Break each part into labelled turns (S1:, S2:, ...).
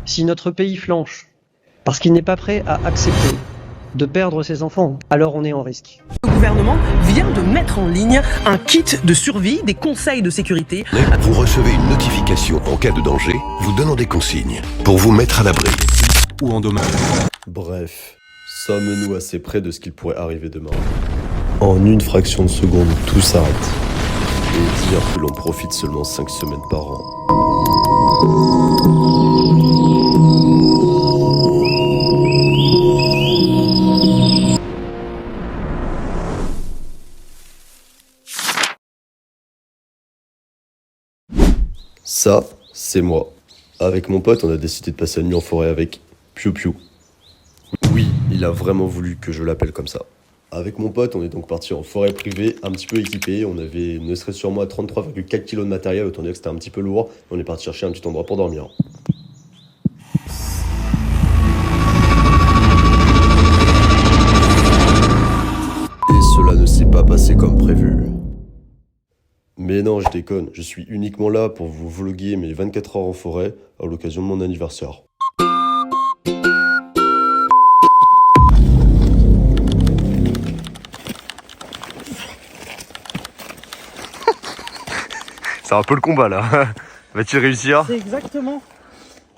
S1: Si notre pays flanche, parce qu'il n'est pas prêt à accepter de perdre ses enfants, alors on est en risque.
S2: Le gouvernement vient de mettre en ligne un kit de survie, des conseils de sécurité.
S3: Vous recevez une notification en cas de danger, vous donnant des consignes pour vous mettre à l'abri ou en dommage.
S4: Bref, sommes-nous assez près de ce qu'il pourrait arriver demain? En une fraction de seconde, tout s'arrête. Et dire que l'on profite seulement 5 semaines par an. Ça, c'est moi. Avec mon pote, on a décidé de passer la nuit en forêt avec Piu Piu. Oui, il a vraiment voulu que je l'appelle comme ça. Avec mon pote, on est donc parti en forêt privée, un petit peu équipé. On avait, ne serait-ce sur moi, 33,4 kg de matériel, autant dire que c'était un petit peu lourd. On est parti chercher un petit endroit pour dormir. Et cela ne s'est pas passé comme prévu. Mais non, je déconne, je suis uniquement là pour vous vloguer mes 24 heures en forêt à l'occasion de mon anniversaire. C'est un peu le combat là. Vas-tu réussir?
S5: C'est exactement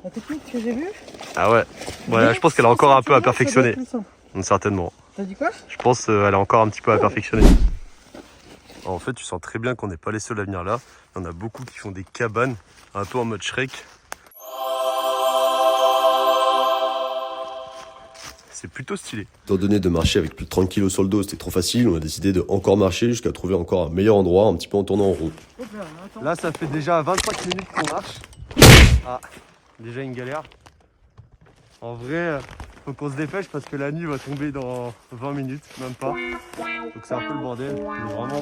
S5: la technique que j'ai vue.
S4: Ah ouais. Voilà, je pense qu'elle a encore un peu à perfectionner. Certainement.
S5: T'as dit quoi?
S4: Je pense qu'elle a encore un petit peu à perfectionner. En fait, tu sens très bien qu'on n'est pas les seuls à venir là. Il y en a beaucoup qui font des cabanes, un peu en mode Shrek. C'est plutôt stylé. Étant donné de marcher avec plus de 30 kg sur le dos, c'était trop facile. On a décidé de encore marcher jusqu'à trouver encore un meilleur endroit, un petit peu en tournant en route. Là, ça fait déjà 25 minutes qu'on marche. Ah, déjà une galère. En vrai, faut qu'on se dépêche parce que la nuit va tomber dans 20 minutes, même pas. Donc c'est un peu le bordel, mais vraiment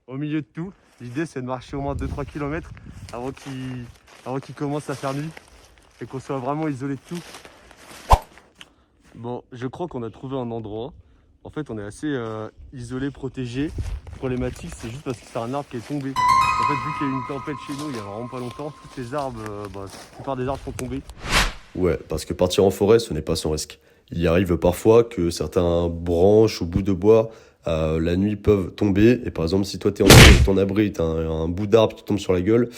S4: au milieu de tout. L'idée c'est de marcher au moins 2-3 km avant qu'il commence à faire nuit et qu'on soit vraiment isolé de tout. Bon, je crois qu'on a trouvé un endroit. En fait, on est assez isolé, protégé. Problématique, c'est juste parce que c'est un arbre qui est tombé. En fait, vu qu'il y a eu une tempête chez nous il y a vraiment pas longtemps, tous les arbres, la plupart des arbres sont tombés. Ouais, parce que partir en forêt, ce n'est pas sans risque. Il arrive parfois que certains branches ou bouts de bois, la nuit, peuvent tomber. Et par exemple, si toi t'es en ton abri, t'as un bout d'arbre qui tombe sur la gueule,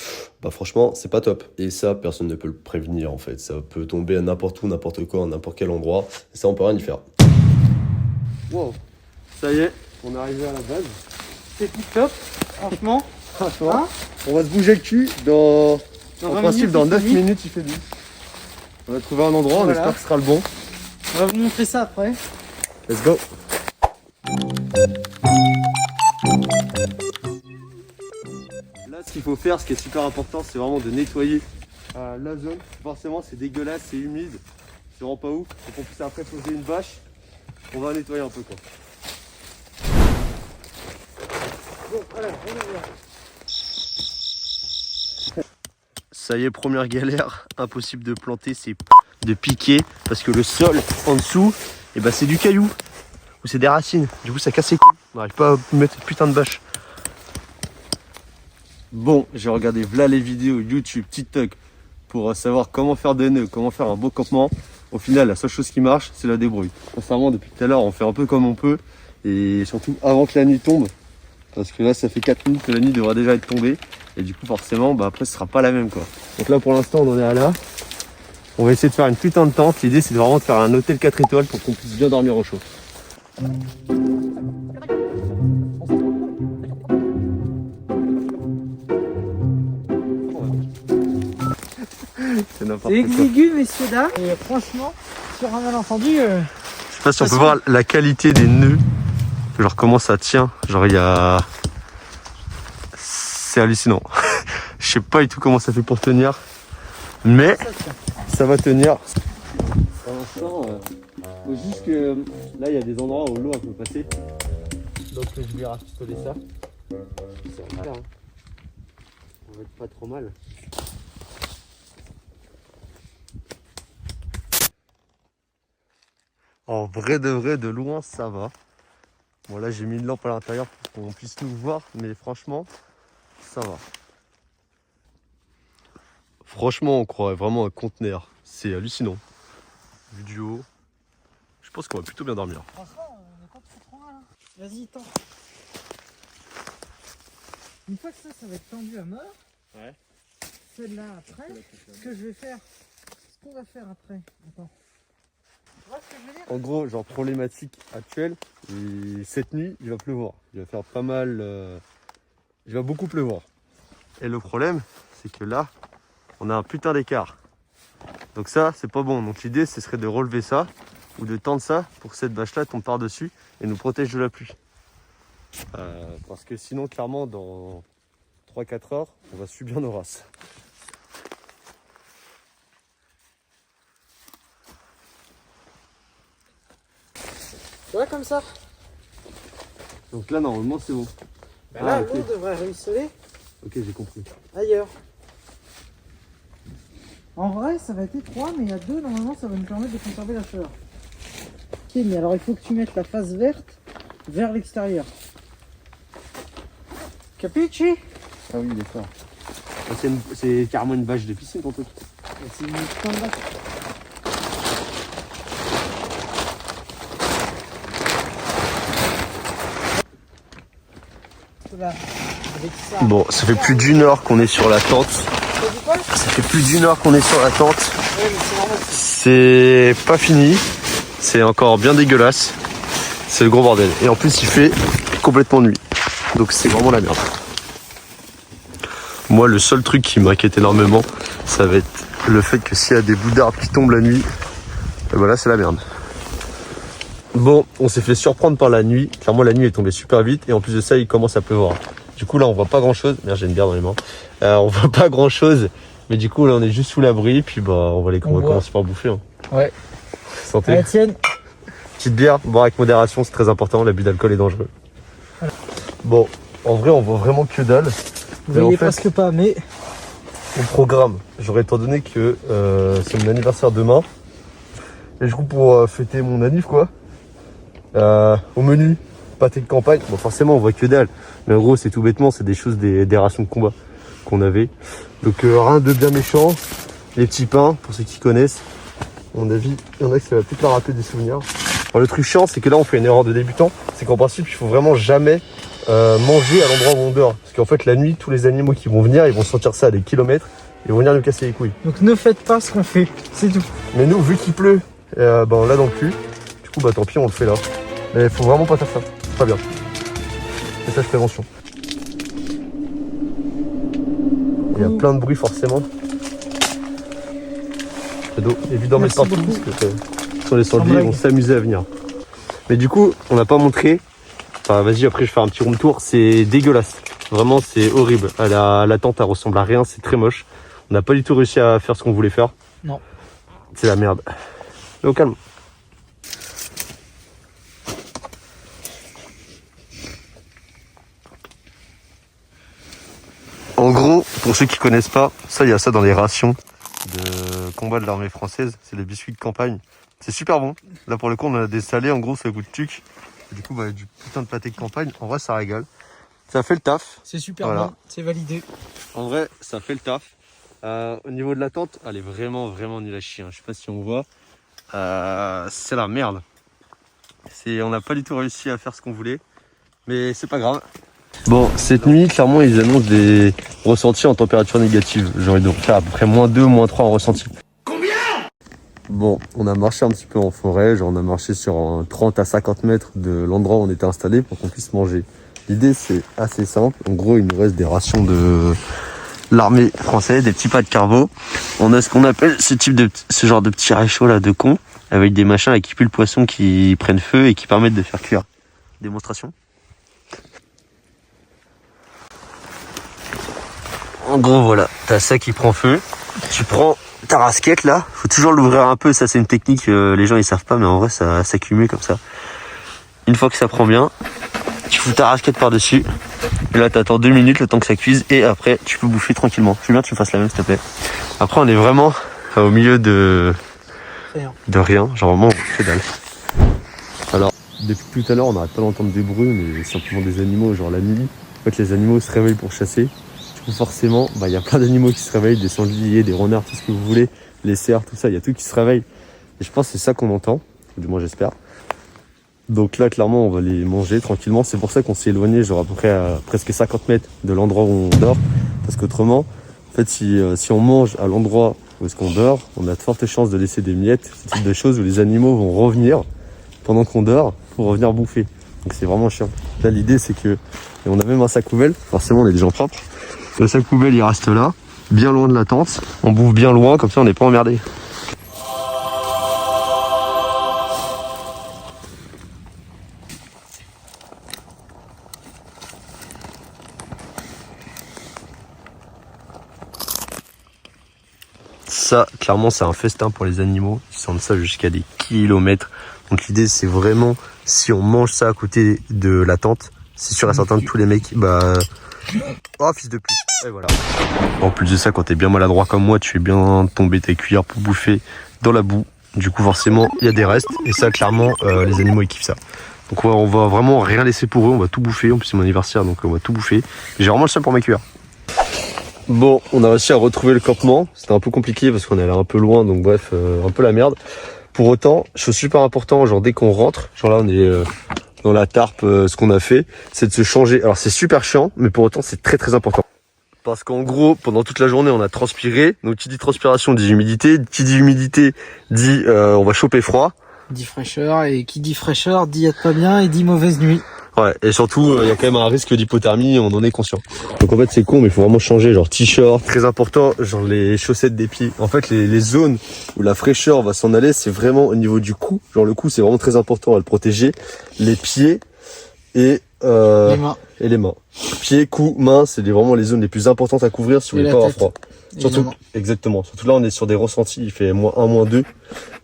S4: bah franchement, c'est pas top. Et ça, personne ne peut le prévenir en fait. Ça peut tomber à n'importe où, n'importe quoi, à n'importe quel endroit. Et ça, on peut rien y faire. Wow, ça y est, on est arrivé à la base.
S5: C'est tip top, franchement.
S4: Hein, on va se bouger le cul dans... En principe, dans 9 minutes, il fait nuit. On va trouver un endroit, on espère que ce sera le bon.
S5: On va vous montrer ça après.
S4: Let's go. Là, ce qu'il faut faire, ce qui est super important, c'est vraiment de nettoyer la zone. Forcément, c'est dégueulasse, c'est humide, c'est vraiment pas ouf. Donc on puisse après poser une bâche, on va nettoyer un peu quoi.
S5: Bon, voilà, on est là.
S4: Ça y est, première galère, impossible de planter, c'est de piquer parce que le sol en dessous, et bah c'est du caillou ou c'est des racines. Du coup, ça casse les couilles. On n'arrive pas à mettre cette putain de bâche. Bon, j'ai regardé v'là les vidéos YouTube, TikTok pour savoir comment faire des nœuds, comment faire un beau campement. Au final, la seule chose qui marche, c'est la débrouille. Sincèrement, depuis tout à l'heure, on fait un peu comme on peut et surtout avant que la nuit tombe. Parce que là, ça fait 4 minutes que la nuit devrait déjà être tombée. Et du coup, forcément, bah après, ce sera pas la même, quoi. Donc là, pour l'instant, on en est à là. On va essayer de faire une putain de tente. L'idée, c'est vraiment de faire un hôtel 4 étoiles pour qu'on puisse bien dormir au chaud. C'est n'importe
S5: C'est
S4: quoi.
S5: exigu, messieurs, dames. Et franchement, sur un malentendu,
S4: Je sais pas si on peut voir la qualité des nœuds. Genre comment ça tient. Genre il y a... C'est hallucinant. Je sais pas du tout comment ça fait pour tenir. Mais ça va tenir. Pour l'instant, faut juste que... Là il y a des endroits où l'eau peut passer. Donc je vais rafistoler ça. Ça va faire, hein. On va être pas trop mal. En vrai de vrai, de loin, ça va. Bon là j'ai mis une lampe à l'intérieur pour qu'on puisse nous voir, mais franchement, ça va. Franchement, on croirait vraiment un conteneur. C'est hallucinant. Vu du haut, je pense qu'on va plutôt bien dormir.
S5: Franchement, on est pas trop loin là. Vas-y, tente. Une fois que ça va être tendu à mort.
S4: Ouais.
S5: Celle-là après, ce que je vais faire, ce qu'on va faire après. Attends. Tu vois ce que je veux dire?
S4: En gros, genre problématique actuelle, cette nuit, il va pleuvoir. Il va faire pas mal... il va beaucoup pleuvoir. Et le problème, c'est que là, on a un putain d'écart. Donc ça, c'est pas bon. Donc l'idée, ce serait de relever ça ou de tendre ça pour que cette bâche-là tombe par-dessus et nous protège de la pluie. Parce que sinon, clairement, dans 3-4 heures, on va subir nos races.
S5: Tu vois comme ça?
S4: Donc là, normalement, c'est bon.
S5: Bah là,
S4: ok.
S5: l'eau devrait ruisseler
S4: Ok, j'ai compris.
S5: ailleurs. En vrai, ça va être étroit, mais il y a deux, normalement, ça va nous permettre de conserver la chaleur. Ok, mais alors il faut que tu mettes la face verte vers l'extérieur. Capici?
S4: Ah oui, d'accord. C'est carrément une bâche de piscine, ton truc.
S5: C'est une putain de vache. Là, avec ça.
S4: Bon, ça fait plus d'une heure qu'on est sur la tente. Ça fait plus d'une heure qu'on est sur la tente.
S5: Ouais, mais c'est normal.
S4: C'est pas fini. C'est encore bien dégueulasse. C'est le gros bordel. Et en plus, il fait complètement nuit. Donc c'est vraiment la merde. Moi, le seul truc qui m'inquiète énormément, ça va être le fait que s'il y a des bouts d'arbres qui tombent la nuit, et voilà, c'est la merde. Bon, on s'est fait surprendre par la nuit. Clairement, la nuit est tombée super vite. Et en plus de ça, il commence à pleuvoir. Du coup, là, on voit pas grand chose. Merde, j'ai une bière dans les mains. On voit pas grand chose. Mais du coup, là, on est juste sous l'abri. Puis, bah, on va commencer par bouffer. Hein.
S5: Ouais.
S4: Santé.
S5: Allez, tienne.
S4: Petite bière, boire avec modération, c'est très important. L'abus d'alcool est dangereux. Bon, en vrai, on voit vraiment que dalle.
S5: Vous
S4: Mais en
S5: voyez
S4: fait,
S5: presque pas, mais
S4: au programme, j'aurais étant donné que c'est mon anniversaire demain. Et du coup, pour fêter mon anniv, quoi. Au menu, pâté de campagne. Bon, forcément, on voit que dalle. Mais en gros, c'est tout bêtement, c'est des choses, des rations de combat qu'on avait. Donc, rien de bien méchant. Les petits pains, pour ceux qui connaissent. À mon avis, il y en a qui ça va peut-être leur rappeler des souvenirs. Alors, le truc chiant, c'est que là, on fait une erreur de débutant. C'est qu'en principe, il faut vraiment jamais manger à l'endroit où on dort. Parce qu'en fait, la nuit, tous les animaux qui vont venir, ils vont sentir ça à des kilomètres. Ils vont venir nous casser les couilles.
S5: donc ne faites pas ce qu'on fait, c'est tout.
S4: Mais nous, vu qu'il pleut, on l'a dans le cul. Du coup, bah tant pis, on le fait là. Mais faut vraiment pas faire ça. C'est pas bien. Message prévention. Il y a plein de bruit forcément. Cadeau. Évident, mettre
S5: Merci
S4: partout.
S5: beaucoup.
S4: Parce que sur les sangliers, ils
S5: blague.
S4: vont s'amuser à venir. Mais du coup, on n'a pas montré. Enfin, vas-y, après, je vais faire un petit room tour. C'est dégueulasse. Vraiment, c'est horrible. La tente, elle ressemble à rien. C'est très moche. On n'a pas du tout réussi à faire ce qu'on voulait faire.
S5: Non.
S4: C'est la merde. Mais au calme. En gros, pour ceux qui connaissent pas, ça, il y a ça dans les rations de combat de l'armée française. C'est les biscuits de campagne. C'est super bon. Là, pour le coup, on a des salés. En gros, ça goûte tuc. Et du coup, bah, du putain de pâté de campagne. En vrai, ça régale. Ça fait le taf.
S5: C'est super
S4: Voilà.
S5: bon, c'est validé.
S4: En vrai, ça fait le taf. Au niveau de la tente, elle est vraiment nulle à chier. Je sais pas si on voit. C'est la merde. On n'a pas du tout réussi à faire ce qu'on voulait. Mais c'est pas grave. Bon, cette nuit, clairement, ils annoncent des ressentis en température négative. J'ai envie de faire à peu près -2, -3 en ressenti. Combien? Bon, on a marché un petit peu en forêt. Genre, on a marché sur 30 à 50 mètres de l'endroit où on était installé pour qu'on puisse manger. L'idée, c'est assez simple. En gros, il nous reste des rations de l'armée française, des petits pas de carbo. On a ce qu'on appelle ce genre de petits réchauds là de con, avec des machins là, qui puent le poisson, qui prennent feu et qui permettent de faire cuire. Démonstration. En gros, voilà, t'as ça qui prend feu. Tu prends ta rasquette là, faut toujours l'ouvrir un peu. Ça, c'est une technique, les gens ils savent pas, mais en vrai, ça s'accumule comme ça. Une fois que ça prend bien, tu fous ta rasquette par-dessus. Et là, t'attends 2 minutes, le temps que ça cuise. Et après, tu peux bouffer tranquillement. Je veux bien que tu me fasses la même, s'il te plaît. Après, on est vraiment au milieu de rien. Genre vraiment, que dalle. Alors, depuis tout à l'heure, on n'arrête pas d'entendre des bruits, mais simplement des animaux. Genre la nuit, en fait, les animaux se réveillent pour chasser. Du où forcément, il y a plein d'animaux qui se réveillent, des sangliers, des renards, tout ce que vous voulez, les cerfs, tout ça, il y a tout qui se réveille. Et je pense que c'est ça qu'on entend, du moins j'espère. Donc là, clairement, on va les manger tranquillement. C'est pour ça qu'on s'est éloigné, genre à peu près à presque 50 mètres de l'endroit où on dort. Parce qu'autrement, en fait, si on mange à l'endroit où est-ce qu'on dort, on a de fortes chances de laisser des miettes, ce type de choses où les animaux vont revenir pendant qu'on dort pour revenir bouffer. Donc c'est vraiment chiant. Là, l'idée, c'est que, et on a même un sac poubelle, forcément, on est des gens propres. Le sac poubelle, il reste là, bien loin de la tente. On bouffe bien loin, comme ça, on n'est pas emmerdé. Ça, clairement, c'est un festin pour les animaux. Ils sentent ça jusqu'à des kilomètres. Donc l'idée, c'est vraiment, si on mange ça à côté de la tente, c'est sûr et certain que tous les mecs, oh, fils de pute. Et voilà. En plus de ça, quand t'es bien maladroit comme moi, tu fais bien tomber tes cuillères pour bouffer dans la boue. Du coup, forcément, il y a des restes. Et ça, clairement, les animaux, ils kiffent ça. Donc on va vraiment rien laisser pour eux. On va tout bouffer. En plus, c'est mon anniversaire, donc on va tout bouffer. J'ai vraiment le seum pour mes cuillères. Bon, on a réussi à retrouver le campement. C'était un peu compliqué parce qu'on est allé un peu loin, donc bref, un peu la merde. Pour autant, chose super important, genre dès qu'on rentre, genre là on est dans la tarpe, ce qu'on a fait, c'est de se changer. Alors c'est super chiant, mais pour autant c'est très très important. Parce qu'en gros, pendant toute la journée, on a transpiré. Donc qui dit transpiration dit humidité. Qui dit humidité dit on va choper froid.
S5: Dit fraîcheur, et qui dit fraîcheur dit être pas bien et dit mauvaise nuit.
S4: Ouais, et surtout, il y a quand même un risque d'hypothermie, on en est conscient. Donc en fait, c'est con, mais il faut vraiment changer, genre t-shirt, très important, genre les chaussettes des pieds. En fait, les zones où la fraîcheur va s'en aller, c'est vraiment au niveau du cou. Genre le cou, c'est vraiment très important à le protéger. Les pieds et les mains. Pieds, cou, mains, c'est vraiment les zones les plus importantes à couvrir si vous voulez pas avoir froid. Surtout, exactement. Surtout là, on est sur des ressentis, il fait -1, -2.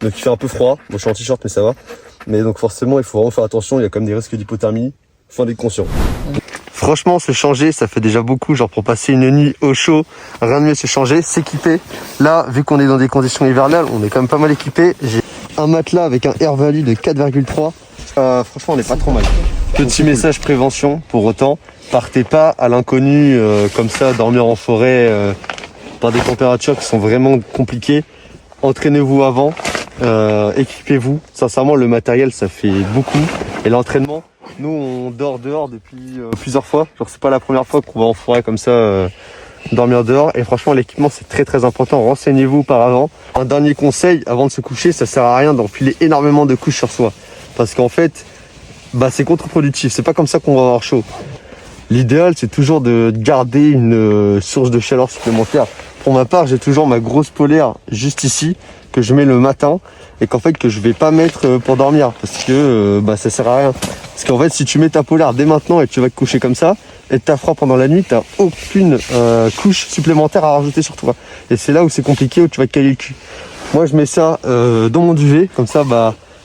S4: Donc il fait un peu froid. Moi, je suis en t-shirt, mais ça va. Mais donc forcément, il faut vraiment faire attention, il y a quand même des risques d'hypothermie. Faut en être conscient. Franchement, se changer, ça fait déjà beaucoup, genre pour passer une nuit au chaud, rien de mieux se changer, s'équiper. Là, vu qu'on est dans des conditions hivernales, on est quand même pas mal équipé. J'ai un matelas avec un air value de 4,3. Franchement, on n'est pas trop mal. Petit message prévention, pour autant, partez pas à l'inconnu comme ça, dormir en forêt par des températures qui sont vraiment compliquées. Entraînez-vous avant, équipez-vous. Sincèrement, le matériel, ça fait beaucoup. Et l'entraînement, nous, on dort dehors depuis plusieurs fois. Genre, c'est pas la première fois qu'on va en forêt comme ça, dormir dehors. Et franchement, l'équipement, c'est très très important. Renseignez-vous auparavant. Un dernier conseil, avant de se coucher, ça sert à rien d'enfiler énormément de couches sur soi. Parce qu'en fait, c'est contre-productif. C'est pas comme ça qu'on va avoir chaud. L'idéal, c'est toujours de garder une source de chaleur supplémentaire. Pour ma part, j'ai toujours ma grosse polaire juste ici, que je mets le matin, et qu'en fait, que je vais pas mettre pour dormir, parce que ça sert à rien. Parce qu'en fait, si tu mets ta polaire dès maintenant et que tu vas te coucher comme ça, et que t'as froid pendant la nuit, t'as aucune couche supplémentaire à rajouter sur toi. Et c'est là où c'est compliqué, où tu vas te caler le cul. Moi, je mets ça dans mon duvet, comme ça,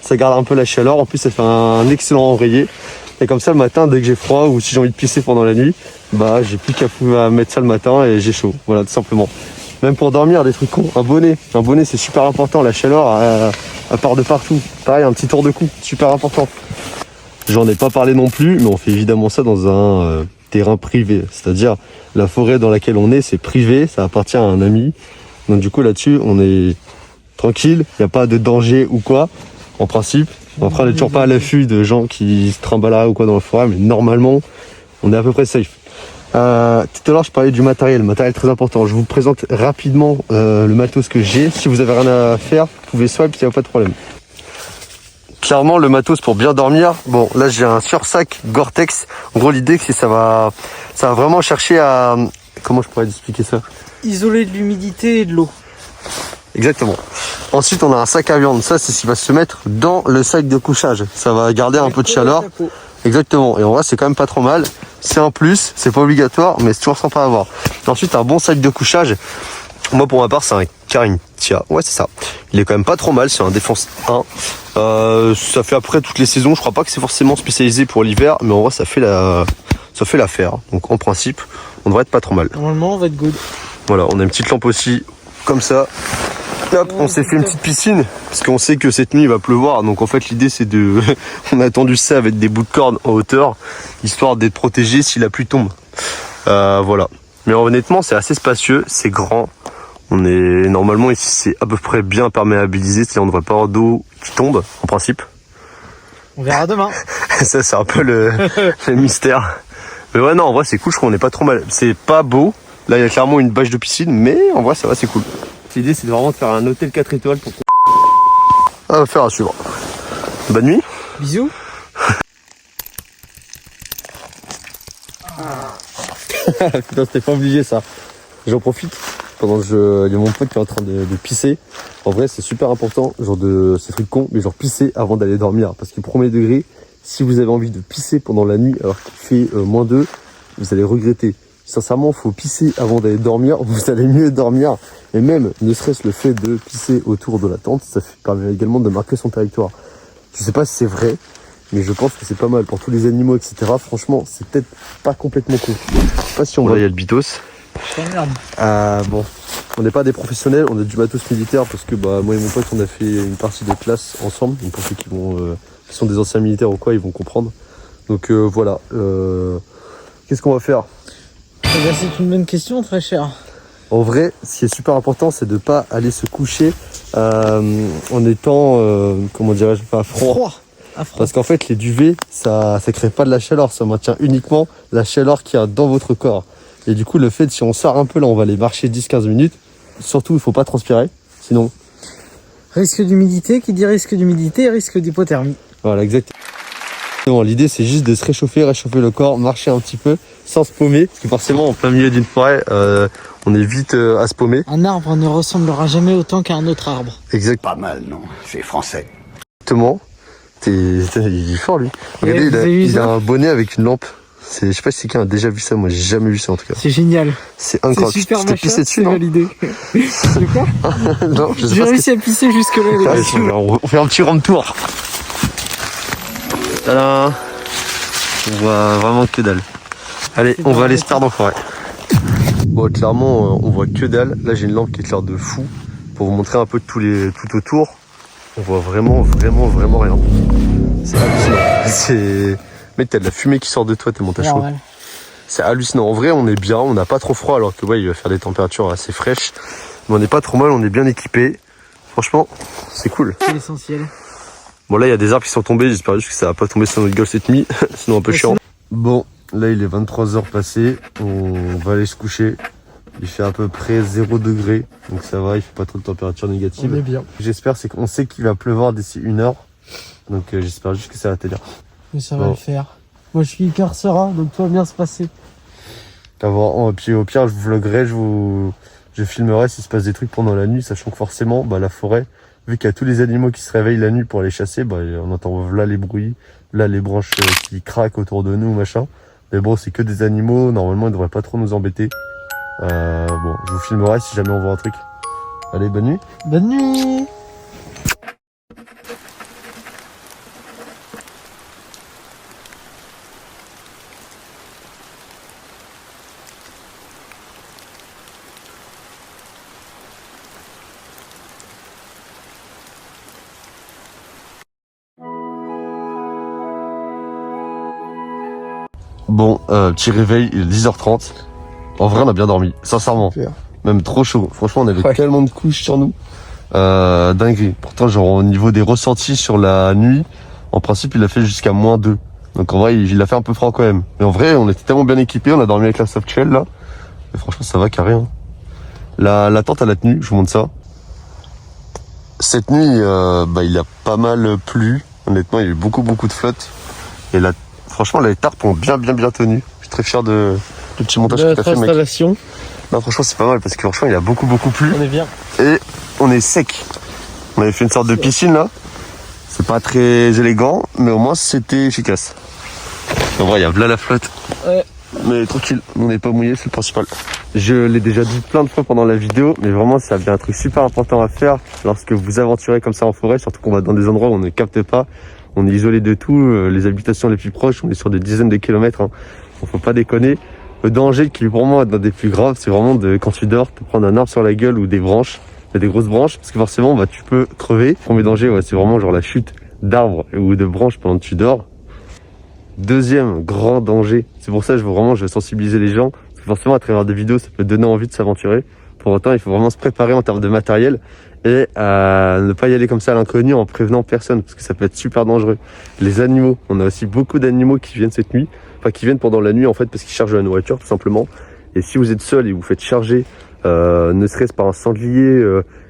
S4: ça garde un peu la chaleur. En plus, ça fait un excellent oreiller. Et comme ça, le matin, dès que j'ai froid ou si j'ai envie de pisser pendant la nuit, j'ai plus qu'à mettre ça le matin et j'ai chaud. Voilà, tout simplement. Même pour dormir, des trucs cons. Un bonnet, c'est super important. La chaleur, elle part de partout. Pareil, un petit tour de cou, super important. J'en ai pas parlé non plus, mais on fait évidemment ça dans un terrain privé. C'est-à-dire, la forêt dans laquelle on est, c'est privé, ça appartient à un ami. Donc du coup, là-dessus, on est tranquille, il n'y a pas de danger ou quoi, en principe. Après, on n'est toujours pas à l'affût de gens qui se trimballent là ou quoi dans la forêt, mais normalement, on est à peu près safe. Tout à l'heure, je parlais du matériel. Le matériel très important. Je vous présente rapidement le matos que j'ai. Si vous avez rien à faire, vous pouvez swipe, il n'y a pas de problème. Clairement, le matos pour bien dormir. Bon, là, j'ai un sursac Gore-Tex. En gros, l'idée, c'est que ça va vraiment chercher à... Comment je pourrais expliquer ça ?
S5: Isoler de l'humidité et de l'eau.
S4: Exactement. Ensuite, on a un sac à viande. Ça, c'est ce qui va se mettre dans le sac de couchage. Ça va garder un peu de chaleur. Exactement. Et en vrai, c'est quand même pas trop mal. C'est un plus, c'est pas obligatoire, mais c'est toujours sympa à avoir. Ensuite, un bon sac de couchage. Moi, pour ma part, c'est un Carinthia. Ouais, c'est ça. Il est quand même pas trop mal. C'est un Défense 1. Ça fait après toutes les saisons. Je crois pas que c'est forcément spécialisé pour l'hiver, mais en vrai, ça fait l'affaire. Donc, en principe, on devrait être pas trop mal.
S5: Normalement, on va être good.
S4: Voilà, on a une petite lampe aussi, comme ça. Hop, on s'est fait une petite piscine, parce qu'on sait que cette nuit il va pleuvoir, donc en fait l'idée c'est de... on a tendu ça avec des bouts de corde en hauteur, histoire d'être protégé si la pluie tombe. Voilà. Mais honnêtement, c'est assez spacieux, c'est grand. On est normalement ici, c'est à peu près bien perméabilisé, c'est-à-dire on ne devrait pas avoir d'eau qui tombe en principe.
S5: On verra demain.
S4: Ça, c'est un peu le mystère. Mais ouais, non, en vrai, c'est cool, je trouve qu'on est pas trop mal. C'est pas beau. Là, il y a clairement une bâche de piscine, mais en vrai, ça va, c'est cool. L'idée, c'est vraiment de faire un hôtel 4 étoiles pour... faire à suivre. Bonne nuit.
S5: Bisous.
S4: Putain, c'était pas obligé, ça. J'en profite pendant que il y a mon pote qui est en train de pisser. En vrai, c'est super important, genre de ces trucs cons, mais genre pisser avant d'aller dormir. Parce que premier degré, si vous avez envie de pisser pendant la nuit alors qu'il fait -2, vous allez regretter. Sincèrement, faut pisser avant d'aller dormir, vous allez mieux dormir. Et même, ne serait-ce le fait de pisser autour de la tente, ça permet également de marquer son territoire. Je sais pas si c'est vrai, mais je pense que c'est pas mal pour tous les animaux, etc. Franchement, c'est peut-être pas complètement con. Je sais pas si on voit. Là, il y a le bitos.
S5: Je t'emmerde.
S4: Bon, on n'est pas des professionnels, on a du matos militaire parce que bah moi et mon pote on a fait une partie de classe ensemble. Donc pour ceux qui sont des anciens militaires ou quoi, ils vont comprendre. Donc voilà. Qu'est-ce qu'on va faire?
S5: Eh ben, c'est une bonne question, très cher.
S4: En vrai, ce qui est super important, c'est de pas aller se coucher en étant, comment dirais-je, pas froid. Parce qu'en fait, les duvets, ça crée pas de la chaleur, ça maintient uniquement la chaleur qu'il y a dans votre corps. Et du coup, le fait, si on sort un peu, là, on va aller marcher 10-15 minutes. Surtout, il faut pas transpirer, sinon...
S5: Risque d'humidité, qui dit risque d'humidité, risque d'hypothermie.
S4: Voilà, exactement. L'idée, c'est juste de se réchauffer le corps, marcher un petit peu, sans se paumer. Parce que forcément, en plein milieu d'une forêt, on est vite à se paumer.
S5: Un arbre ne ressemblera jamais autant qu'à un autre arbre.
S4: Exact.
S3: Pas mal, non? C'est français.
S4: Exactement. Il est fort, lui. Regardez, il a un bonnet avec une lampe. Je sais pas si quelqu'un a déjà vu ça, moi j'ai jamais vu ça en tout cas.
S5: C'est génial.
S4: C'est incroyable.
S5: C'est super
S4: tu t'es pissé dessus, non?
S5: validé. C'est quoi?
S4: Non, je sais
S5: J'ai
S4: pas.
S5: réussi à pisser jusque là.
S4: Allez, on fait un petit round tour. Tadam. On voit vraiment que dalle. Allez, on va aller se perdre en forêt. Bon, clairement, on voit que dalle. Là, j'ai une lampe qui éclaire de fou pour vous montrer un peu tout autour. On voit vraiment rien. C'est hallucinant. Mec, t'as de la fumée qui sort de toi tellement t'as chaud. C'est hallucinant. En vrai, on est bien, on n'a pas trop froid alors que ouais, il va faire des températures assez fraîches. Mais on n'est pas trop mal, on est bien équipé. Franchement, c'est cool.
S5: C'est l'essentiel.
S4: Bon, là, il y a des arbres qui sont tombés. J'espère juste que ça va pas tomber sur notre gueule cette nuit. Sinon, un peu chiant. Bon, là, il est 23h passé. On va aller se coucher. Il fait à peu près 0 degré. Donc ça va, il fait pas trop de température négative.
S5: On est bien.
S4: J'espère, c'est qu'on sait qu'il va pleuvoir d'ici 1 heure. Donc j'espère juste que ça va tenir.
S5: Mais ça va le faire. Moi je suis hyper serein, donc tout va bien se passer.
S4: Puis au pire, je vous vloguerai, je filmerai s'il se passe des trucs pendant la nuit, sachant que forcément, bah, la forêt, vu qu'il y a tous les animaux qui se réveillent la nuit pour aller chasser, bah, on entend là les bruits, là les branches qui craquent autour de nous, machin. Mais bon, c'est que des animaux, normalement ils devraient pas trop nous embêter. Bon, je vous filmerai si jamais on voit un truc. Allez, bonne nuit.
S5: Bonne nuit.
S4: Bon, petit réveil, il est 10h30. En vrai, on a bien dormi, sincèrement. Super. Même trop chaud. Franchement, on avait tellement de couches sur nous. Dinguerie. Pourtant, genre, au niveau des ressentis sur la nuit, en principe, il a fait jusqu'à -2. Donc en vrai, il a fait un peu froid quand même. Mais en vrai, on était tellement bien équipés, on a dormi avec la softshell là. Et franchement, ça va carré. Hein. La tente, elle a tenu, je vous montre ça. Cette nuit, il a pas mal plu. Honnêtement, il y a eu beaucoup de flotte. Et là, franchement, les tarpes ont bien tenu. Je suis très fier du petit montage que t'as fait, mec. Non, franchement, c'est pas mal parce que franchement, il a beaucoup plu.
S5: On est bien.
S4: Et on est sec. On avait fait une sorte de piscine là. C'est pas très élégant, mais au moins c'était efficace. En vrai, il y a là la flotte.
S5: Ouais.
S4: Mais tranquille, on n'est pas mouillé, c'est le principal. Je l'ai déjà dit plein de fois pendant la vidéo, mais vraiment, ça devient un truc super important à faire lorsque vous aventurez comme ça en forêt, surtout qu'on va dans des endroits où on ne capte pas. On est isolé de tout, les habitations les plus proches, on est sur des dizaines de kilomètres. Hein. Faut pas déconner. Le danger qui pour moi est un des plus graves, c'est vraiment quand tu dors, te prendre un arbre sur la gueule ou des branches, des grosses branches, parce que forcément tu peux crever. Le premier danger, c'est vraiment genre la chute d'arbres ou de branches pendant que tu dors. Deuxième grand danger, c'est pour ça que je veux sensibiliser les gens. Forcément, à travers des vidéos, ça peut donner envie de s'aventurer. Pour autant, il faut vraiment se préparer en termes de matériel et ne pas y aller comme ça à l'inconnu en prévenant personne, parce que ça peut être super dangereux. Les animaux, on a aussi beaucoup d'animaux qui viennent cette nuit, enfin qui viennent pendant la nuit en fait, parce qu'ils chargent de la nourriture tout simplement. Et si vous êtes seul et vous faites charger, ne serait-ce par un sanglier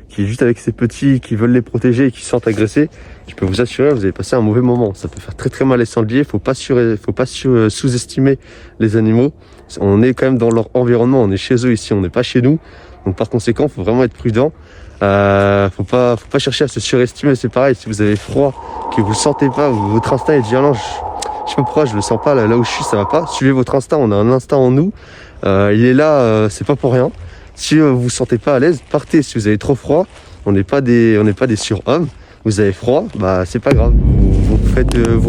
S4: qui est juste avec ses petits, qui veulent les protéger et qui se sentent agressés, je peux vous assurer, vous allez passer un mauvais moment. Ça peut faire très très mal les sangliers. Faut pas sous-estimer les animaux. On est quand même dans leur environnement, on est chez eux ici, on n'est pas chez nous. Donc par conséquent, faut vraiment être prudent. Faut pas chercher à se surestimer. C'est pareil, si vous avez froid, que vous le sentez pas, votre instinct est dit, ah non, je sais pas pourquoi je le sens pas, là où je suis, ça va pas. Suivez votre instinct, on a un instinct en nous. Il est là, c'est pas pour rien. Si vous vous sentez pas à l'aise, partez. Si vous avez trop froid, on n'est pas des surhommes. Vous avez froid, bah c'est pas grave. Vous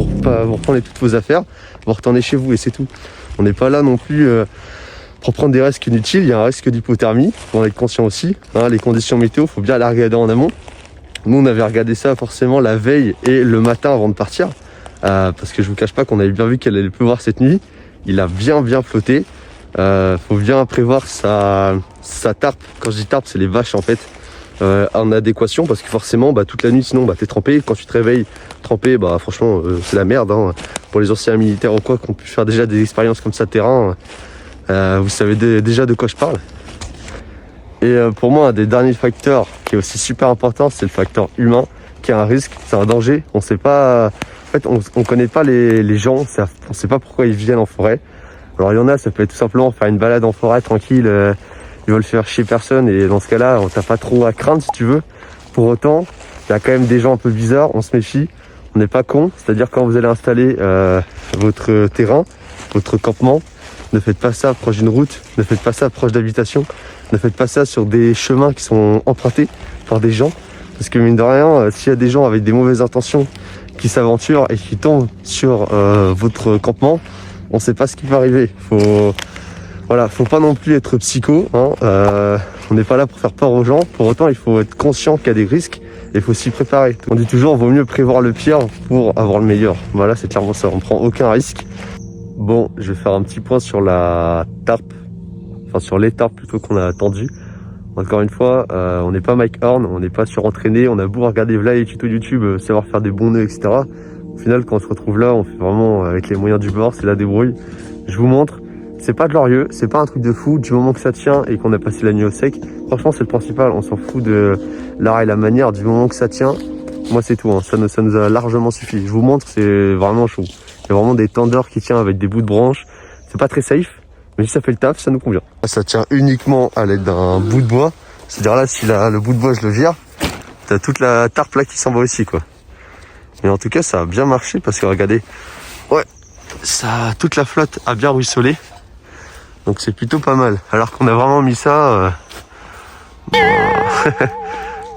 S4: reprenez toutes vos affaires, vous retournez chez vous et c'est tout. On n'est pas là non plus pour prendre des risques inutiles. Il y a un risque d'hypothermie, faut en être conscient aussi. Les conditions météo, faut bien les regarder en amont. Nous, on avait regardé ça forcément la veille et le matin avant de partir, parce que je vous cache pas qu'on avait bien vu qu'elle allait pleuvoir cette nuit. Il a bien flotté. Faut bien prévoir sa tarpe. Quand je dis tarpe, c'est les vaches en fait. En adéquation, parce que forcément toute la nuit sinon t'es trempé. Quand tu te réveilles trempé, franchement c'est la merde pour les anciens militaires ou quoi qui ont pu faire déjà des expériences comme ça terrain, vous savez déjà de quoi je parle. Et pour moi un des derniers facteurs qui est aussi super important, c'est le facteur humain, qui est un risque, c'est un danger. On sait pas, en fait on connaît pas les gens, on sait pas pourquoi ils viennent en forêt. Alors il y en a, ça peut être tout simplement faire une balade en forêt tranquille, ils veulent faire chier personne, et dans ce cas-là, on t'a pas trop à craindre si tu veux. Pour autant, il y a quand même des gens un peu bizarres, on se méfie, on n'est pas con. C'est-à-dire quand vous allez installer votre terrain, votre campement, ne faites pas ça proche d'une route, ne faites pas ça proche d'habitation, ne faites pas ça sur des chemins qui sont empruntés par des gens. Parce que mine de rien, s'il y a des gens avec des mauvaises intentions qui s'aventurent et qui tombent sur votre campement, on sait pas ce qui peut arriver. Faut pas non plus être psycho, on n'est pas là pour faire peur aux gens. Pour autant, il faut être conscient qu'il y a des risques et il faut s'y préparer. On dit toujours, vaut mieux prévoir le pire pour avoir le meilleur. Voilà, c'est clairement ça, on prend aucun risque. Bon, je vais faire un petit point sur la tarpe, enfin sur les tarpes plutôt qu'on a attendu. Encore une fois, on n'est pas Mike Horn, on n'est pas surentraîné, on a beau regarder là les tutos YouTube, savoir faire des bons nœuds, etc. Au final, quand on se retrouve là, on fait vraiment avec les moyens du bord, c'est la débrouille. Je vous montre, c'est pas glorieux, c'est pas un truc de fou, du moment que ça tient et qu'on a passé la nuit au sec. Franchement, c'est le principal, on s'en fout de l'art et la manière, du moment que ça tient. Moi, c'est tout, ça nous a largement suffi. Je vous montre, c'est vraiment chaud. Il y a vraiment des tendeurs qui tiennent avec des bouts de branches. C'est pas très safe, mais si ça fait le taf, ça nous convient. Ça tient uniquement à l'aide d'un bout de bois. C'est-à-dire là, si le bout de bois, je le vire, t'as toute la tarpe là qui s'en va aussi, quoi. Mais en tout cas, ça a bien marché parce que regardez, toute la flotte a bien ruisselé. Donc c'est plutôt pas mal. Alors qu'on a vraiment mis ça, vous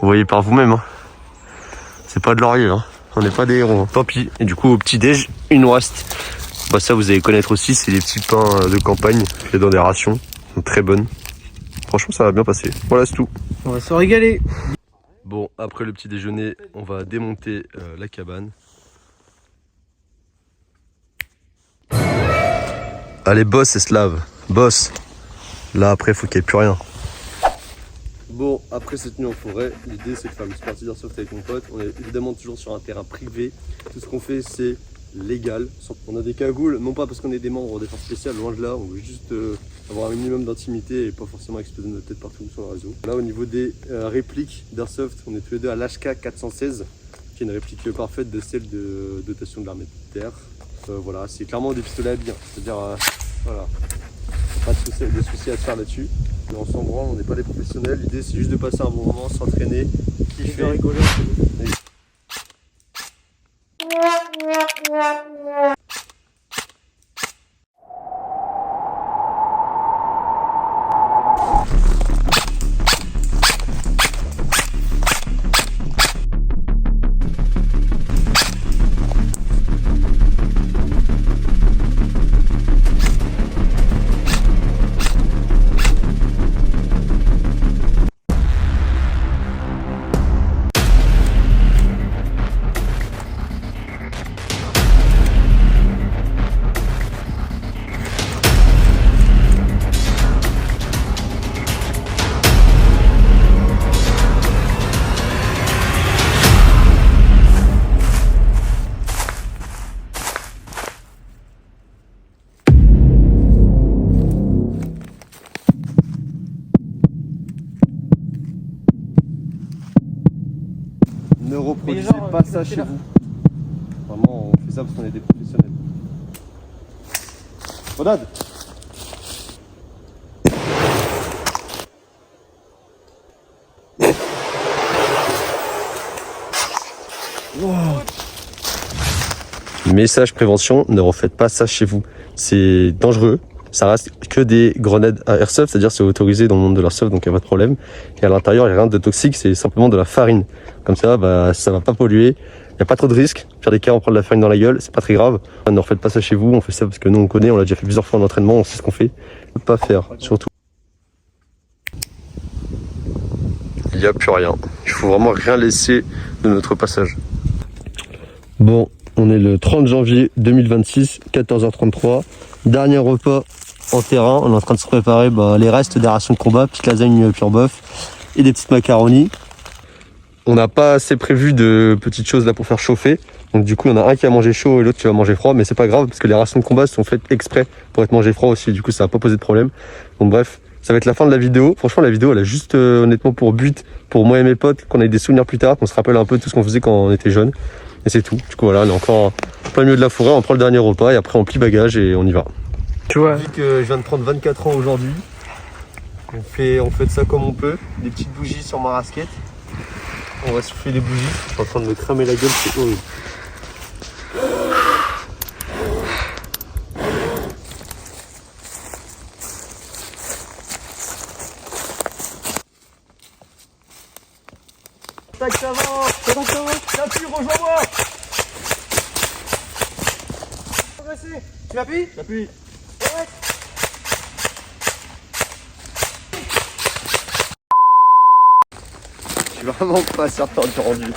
S4: voyez par vous-même, c'est pas de laurier, on n'est pas des héros. Tant pis. Et du coup, au petit-déj, une ouest. Ça, vous allez connaître aussi, c'est les petits pains de campagne faits dans des rations. Ils sont très bonnes. Franchement, ça va bien passer. Voilà, c'est tout.
S5: On va se régaler.
S4: Bon, après le petit déjeuner, on va démonter la cabane. Allez, boss et se lave. Boss. Là, après, faut qu'il n'y ait plus rien. Bon, après cette nuit en forêt, l'idée c'est de faire une petite partie d'airsoft avec mon pote. On est évidemment toujours sur un terrain privé. Tout ce qu'on fait, c'est légal. On a des cagoules, non pas parce qu'on est des membres des forces spéciales, loin de là. On veut juste avoir un minimum d'intimité et pas forcément exploser notre tête partout sur le réseau. Là, au niveau des répliques d'airsoft, on est tous les deux à l'HK 416, qui est une réplique parfaite de celle de dotation de l'armée de terre. Voilà, c'est clairement des pistolets à bien. C'est-à-dire, voilà, pas de soucis à se faire là-dessus. Mais on s'en branle, on n'est pas des professionnels. L'idée, c'est juste de passer un bon moment, s'entraîner, kiffer, rigoler. pas ça chez vous. Vraiment, on fait ça parce qu'on est des professionnels. Grenade. Message prévention, ne refaites pas ça chez vous. C'est dangereux. Ça reste que des grenades à airsoft, c'est-à-dire c'est autorisé dans le monde de l'airsoft, donc il n'y a pas de problème. Et à l'intérieur, il n'y a rien de toxique, c'est simplement de la farine. Comme ça, ça va pas polluer. Il n'y a pas trop de risques. Au pire des cas, on prend de la farine dans la gueule, c'est pas très grave. Ne refaites pas ça chez vous, on fait ça parce que nous on connaît, on l'a déjà fait plusieurs fois en entraînement, on sait ce qu'on fait. Ne pas faire, surtout. Il n'y a plus rien. Il faut vraiment rien laisser de notre passage. Bon, on est le 30 janvier 2026, 14h33. Dernier repas en terrain. On est en train de se préparer les restes des rations de combat, petite lasagne pure bœuf et des petites macaronis. On n'a pas assez prévu de petites choses là pour faire chauffer. Donc du coup, il y en a un qui a mangé chaud et l'autre qui va manger froid. Mais c'est pas grave parce que les rations de combat sont faites exprès pour être mangées froid aussi. Du coup, ça va pas poser de problème. Donc bref, ça va être la fin de la vidéo. Franchement, la vidéo, elle a juste honnêtement pour but, pour moi et mes potes, qu'on ait des souvenirs plus tard, qu'on se rappelle un peu de tout ce qu'on faisait quand on était jeunes. Et c'est tout. Du coup, voilà, on est encore en plein milieu de la forêt. On prend le dernier repas et après on plie bagage et on y va.
S2: Tu vois.
S4: Vu que je viens de prendre 24 ans aujourd'hui, on fait de ça comme on peut. Des petites bougies sur ma rasquette. On va souffler les bougies. Je suis en train de me cramer la gueule, c'est horrible. Tac, ça va. T'appuies, rejoins-moi.
S5: Tu m'appuies?
S4: J'appuie. Je suis vraiment pas certain du rendu.